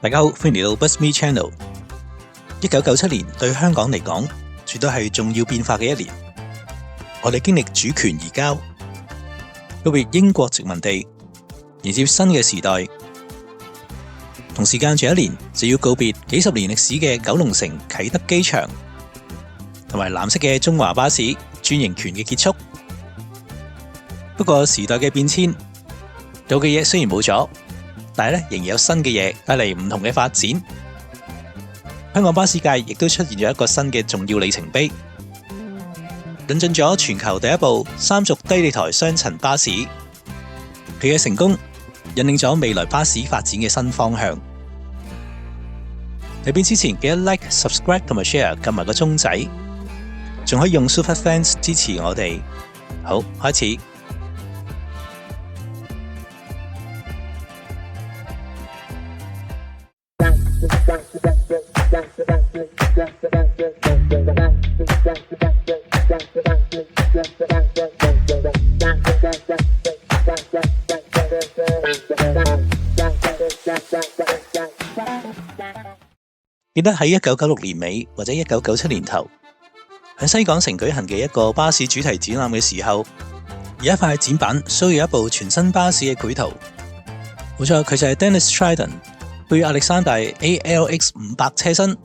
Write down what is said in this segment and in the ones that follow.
大家好，歡迎嚟到 BuzzMe Channel。1997年對香港嚟講，絕對係重要變化嘅一年。我哋經歷主權移交，告別英國殖民地，迎接新嘅時代。同時間仲有一年，就要告別幾十年歷史嘅九龍城啟德機場，同埋藍色嘅中華巴士專營權嘅結束。不過時代嘅變遷，舊嘅嘢雖然冇咗，但係仍然有新嘅嘢帶嚟唔同嘅發展。香港巴士界亦都出現咗一個新嘅重要里程碑，引進咗全球第一部三軸低地台雙層巴士。佢嘅成功引領咗未來巴士發展嘅新方向。入邊之前記得 like、subscribe 同埋 share， 撳埋個鐘仔，仲可以用 Super Thanks 支持我哋。好，開始。記得喺1996年尾或者1997年頭，喺西港城舉行嘅一個巴士主題展覽嘅時候，有一塊展板 show 有一部全新巴士嘅繪圖。冇錯，佢就係 Dennis Trident 配亞歷山大 ALX 500車身。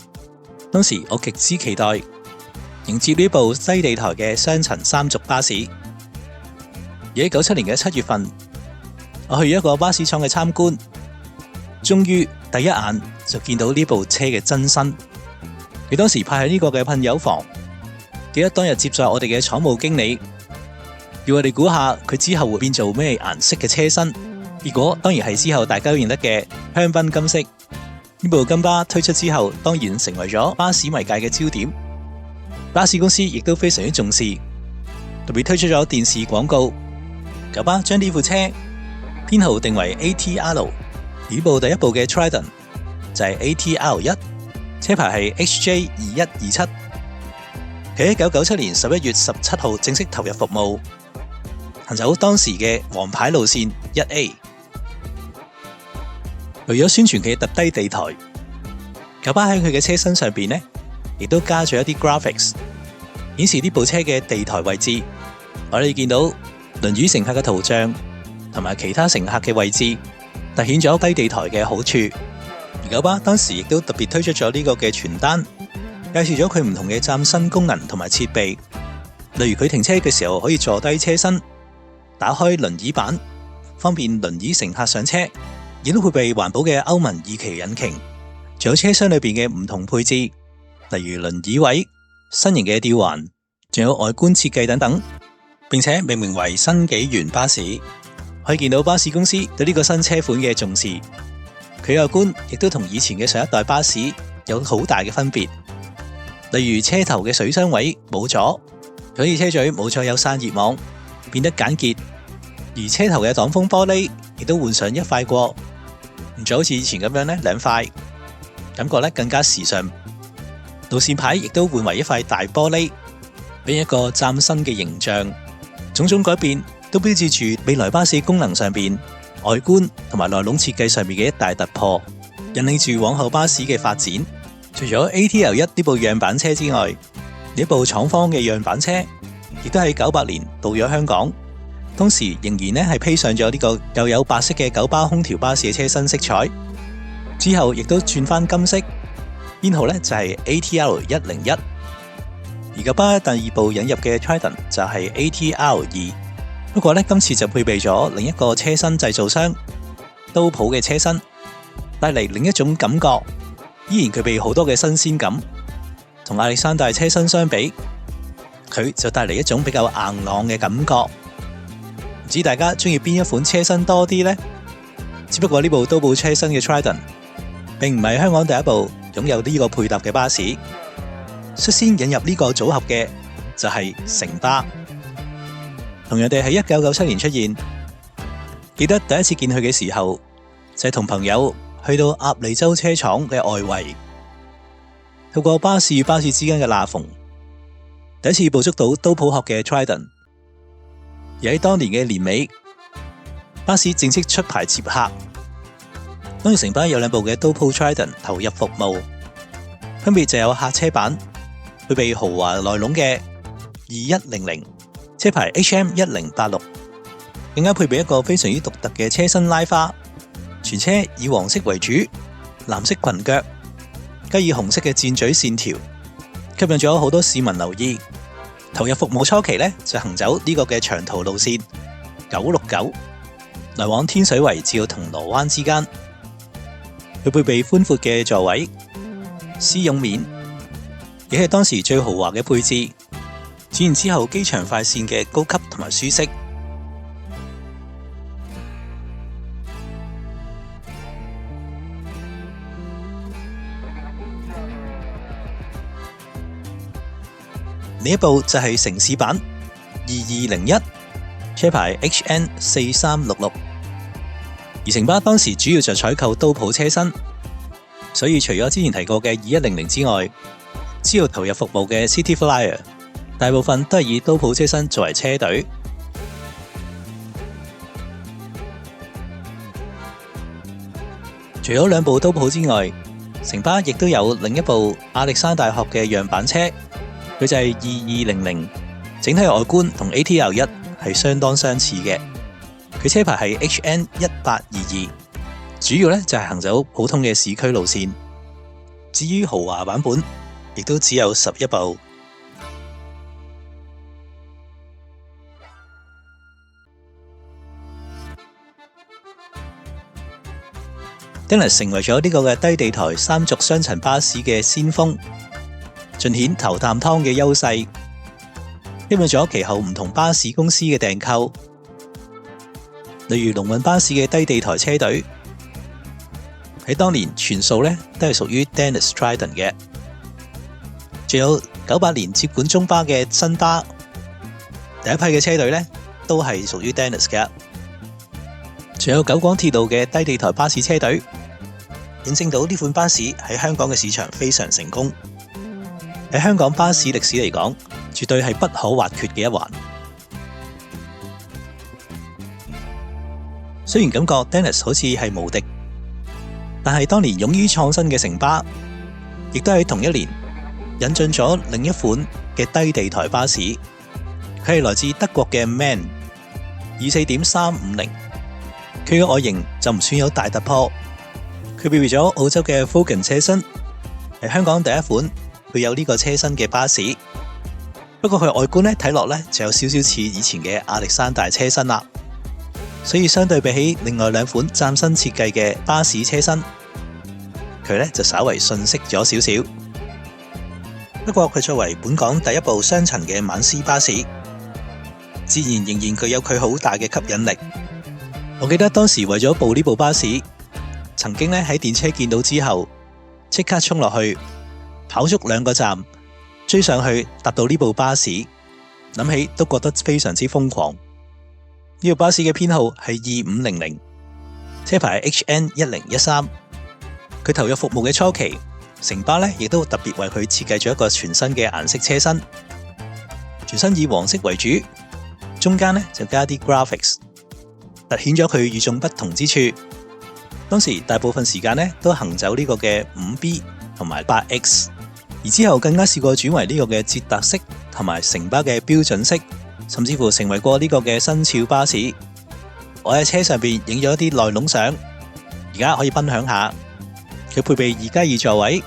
當時我極之期待迎接呢部低地台嘅雙層三軸巴士。而喺97年嘅7月份，我去一個巴士廠嘅參觀，終於第一眼就見到呢部車嘅真身。佢當時派喺呢個嘅噴油房，記得當日接載我哋嘅廠務經理，叫我哋估下佢之後會變做咩顏色嘅車身。結果當然係之後大家都認得嘅香檳金色。呢部金巴推出之後，當然成為咗巴士迷界嘅焦點。巴士公司亦都非常之重視，特別推出咗電視廣告。九巴將呢部車編號定為 ATR， 呢部第一部嘅 Trident 就係 ATR1， 車牌係 HJ2127。佢喺1997年11月17號正式投入服務，行走當時嘅王牌路線 1A。為咗宣傳佢嘅特低地台，九巴喺佢嘅車身上邊亦都加咗一啲 graphics， 顯示呢部車嘅地台位置。我哋見到輪椅乘客嘅圖像同埋其他乘客嘅位置，凸顯咗低地台嘅好處。而九巴當時亦都特別推出咗呢個嘅傳單，介紹咗佢唔同嘅嶄新功能同埋設備，例如佢停車嘅時候可以坐低車身，打開輪椅板，方便輪椅乘客上車。亦都配備環保嘅歐盟2期引擎，仲有車廂裏邊嘅唔同配置，例如輪椅位、新型嘅吊環，仲有外觀設計等等，並且命名為新紀元巴士。可以見到巴士公司對呢個新車款嘅重視。佢嘅外觀亦都同以前嘅上一代巴士有好大嘅分別，例如車頭嘅水箱位冇咗，所以車嘴冇再有散熱網，變得簡潔，而車頭嘅擋風玻璃亦都換上一塊過，唔再好似以前咁樣兩塊，感覺更加時尚。路線牌亦都換為一塊大玻璃，俾一個嶄新嘅形象。種種改變都標誌住未來巴士功能上邊、外觀同埋內籠設計上面嘅一大突破，引領住往後巴士嘅發展。除咗 ATR1 呢部樣板車之外，呢部廠方嘅樣板車亦都喺98年到咗香港。當時仍然係披上咗呢個又有白色嘅九巴空調巴士嘅車身色彩，之後亦都轉翻金色，編號就係 ATR101。而九巴第二部引入嘅 Trident 就係 ATR2， 不過今次就配備咗另一個車身製造商都普嘅車身，帶嚟另一種感覺，依然具備好多嘅新鮮感。同亞歷山大車身相比，佢就帶嚟一種比較硬朗嘅感覺。唔知大家中意邊一款車身多啲呢？只不過呢部都普車身嘅 Trident 並唔係香港第一部擁有呢個配搭嘅巴士。率先引入呢個組合嘅就係城巴，同樣地喺1997年出現。記得第一次見佢嘅時候，就係同朋友去到鴨脷洲車廠嘅外圍，透過巴士與巴士之間嘅罅縫，第一次捕捉到都普學嘅 Trident。而喺當年嘅年尾，巴士正式出牌接客，當時城巴有兩部嘅都抱 Trident 投入服務，分別就有客車版配備豪華內籠嘅2100，車牌 HM1086，更加配備一個非常之獨特嘅車身拉花，全車以黃色為主，藍色裙腳，加以紅色嘅箭嘴線條，吸引咗好多市民留意。投入服務初期呢，就行走呢個嘅長途路線969，來往天水圍至到銅鑼灣之間。佢配備寬闊嘅座位、絲絨面，亦係當時最豪華嘅配置。展現之後，機場快線嘅高級同埋舒適。呢一部就係城市版2201，車牌 HN4366。而城巴當時主要就採購都抱車身，所以除咗之前提過嘅2100之外，之後投入服務嘅 City Flyer， 大部分都係以都抱車身作為車隊。除咗兩部都抱之外，城巴亦都有另一部亞歷山大學嘅樣板車，佢就係2200，整體外觀同 ATR1係相當相似嘅。佢車牌係 HN1822， 主要就係行走普通嘅市區路線。至於豪華版本，亦都只有11部。Dennis 成為咗呢個嘅低地台三軸雙層巴士嘅先鋒，盡顯頭啖湯嘅優勢，吸引咗其後唔同巴士公司嘅訂購。例如龍運巴士嘅低地台車隊，喺當年全數都係屬於 Dennis Trident 嘅。仲有98年接管中巴嘅新巴，第一批嘅車隊都係屬於 Dennis 嘅。仲有九廣鐵路嘅低地台巴士車隊，印證到呢款巴士喺香港嘅市場非常成功。喺香港巴士歷史嚟講，絕對係不可或缺嘅一環。雖然感覺 Dennis 好似係無敵，但係當年勇於創新嘅城巴，亦都喺同一年引進咗另一款嘅低地台巴士。佢係來自德國嘅 MAN 24.350，佢嘅外形就唔算有大突破。佢配備咗澳洲嘅 Vogan 車身，係香港第一款佢有呢個車身嘅巴士。不過佢外觀睇落就有少少似以前嘅亞歷山大車身啦。所以相對比起另外兩款嶄新設計嘅巴士車身，佢就稍為遜色咗少少。不過佢作為本港第一部雙層嘅晚絲巴士，自然仍然具有佢好大嘅吸引力。我記得當時為咗報呢部巴士，曾經喺電車見到之後，即刻衝落去跑足2個站，追上去搭到呢部巴士，諗起都覺得非常之瘋狂。呢部巴士嘅編號係2500，車牌 HN1013。佢投入服務嘅初期，城巴亦都特別為佢設計咗一個全新嘅顏色車身，全身以黃色為主，中間就加啲 graphics， 凸顯咗佢與眾不同之處。當時大部分時間都行走呢個嘅 5B 同埋 8X， 而之後更加試過轉為呢個嘅捷達式同埋城巴嘅標準式，甚至乎成為過呢個嘅新潮巴士。我喺車上邊影咗一啲內籠相，而家可以分享下。佢配備2+2座位、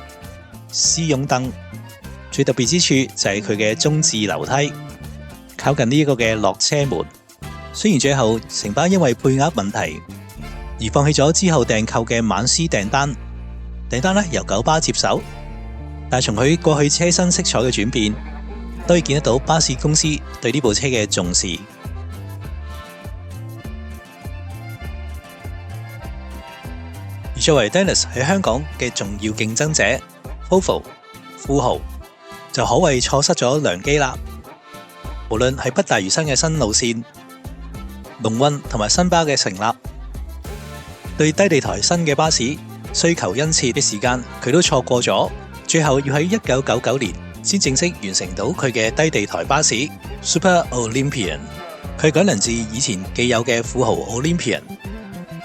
絲絨凳，最特別之處就係佢嘅中置樓梯，靠近呢個嘅落車門。雖然最後城巴因為配額問題而放棄咗之後訂購嘅晚絲訂單由九巴接手，但係從佢過去車身色彩嘅轉變，都可以見得到巴士公司對呢部車嘅重視。而作為 Dennis 喺香港嘅重要競爭者 Volvo 富豪，就可謂錯失咗良機啦。無論係北大嶼山嘅新路線、龍運同埋新巴嘅成立，對低地台新嘅巴士需求殷切嘅時間，佢都錯過咗。最後要喺1999年先正式完成到佢嘅低地台巴士 Super Olympian。佢改良自以前既有嘅富豪 Olympian，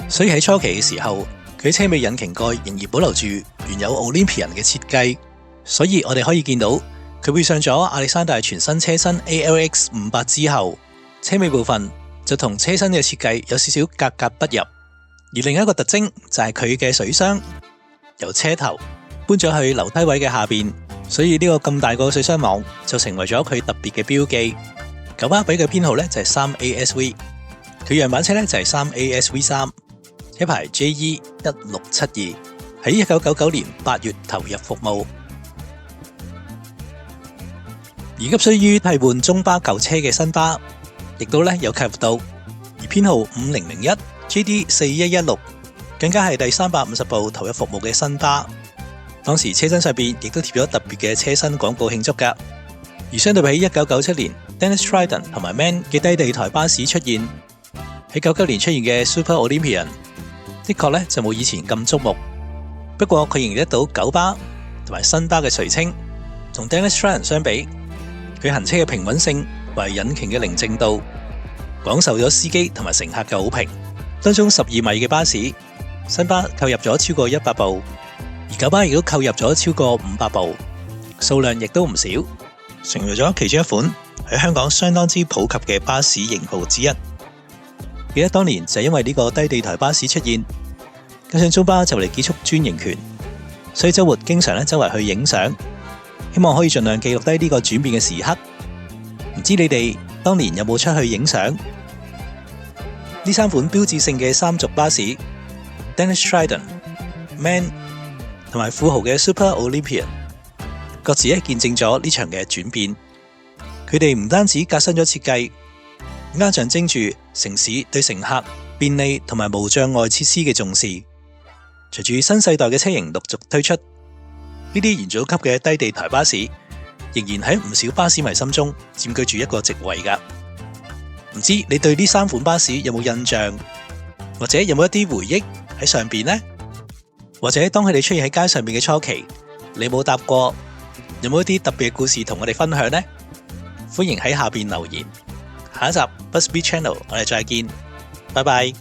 所以喺初期嘅時候，佢車尾引擎蓋仍然保留住原有 Olympian 嘅設計，所以我哋可以見到佢配上咗亞歷山大全新車身 ALX 500之後，車尾部分就同車身嘅設計有少少格格不入。而另一個特徵就係佢嘅水箱由車頭搬咗去樓梯位嘅下邊，所以呢個咁大個水箱網就成為咗佢特別嘅標記。九巴俾嘅編號咧就係 3ASV， 佢樣板車咧就係 3ASV3， 車牌 JE1672， 喺1999年8月投入服務。而急需於替換中巴舊車嘅新巴，亦都咧有契入到，而編號5001 JD4116 更加係第350部投入服務嘅新巴。當時車身上邊亦都貼咗特別嘅車身廣告慶祝㗎。而相對比起1997年 Dennis Trident 同埋 MAN 嘅低地台巴士出現，喺99年出現嘅 Super Olympian 的確咧就冇以前咁矚目。不過佢仍然得到九巴同埋新巴嘅垂稱，同 Dennis Trident 相比，佢行車嘅平穩性同埋引擎嘅寧靜度，廣受咗司機同埋乘客嘅好評。當中12米嘅巴士，新巴購入咗超過100部，而九巴亦都購入咗超過500部，數量亦都唔少，成為咗其中一款喺香港相當之普及嘅巴士型號之一。記得當年就因為呢個低地台巴士出現，加上中巴就嚟結束專營權，所以周末經常周圍去影相，希望可以盡量記錄低呢個轉變嘅時刻。唔知你哋當年有冇出去影相？呢3款標誌性嘅3軸巴士 Dennis Trident、MAN 同埋富豪嘅 Super Olympian， 各自見證咗呢場嘅轉變。佢哋唔單止革新咗設計，更加象徵住城市對乘客便利同埋無障礙設施嘅重視。隨住新世代嘅車型陸續推出，呢啲元祖級嘅低地台巴士仍然喺唔少巴士迷心中佔據住一個席位㗎。唔知你對呢3款巴士有冇印象，或者有冇一啲回憶喺上邊呢？或者當佢哋出現喺街上面嘅初期，你冇搭過，有冇一啲特別嘅故事同我哋分享呢？歡迎喺下邊留言。下一集 Busby Channel 我哋再見，拜拜。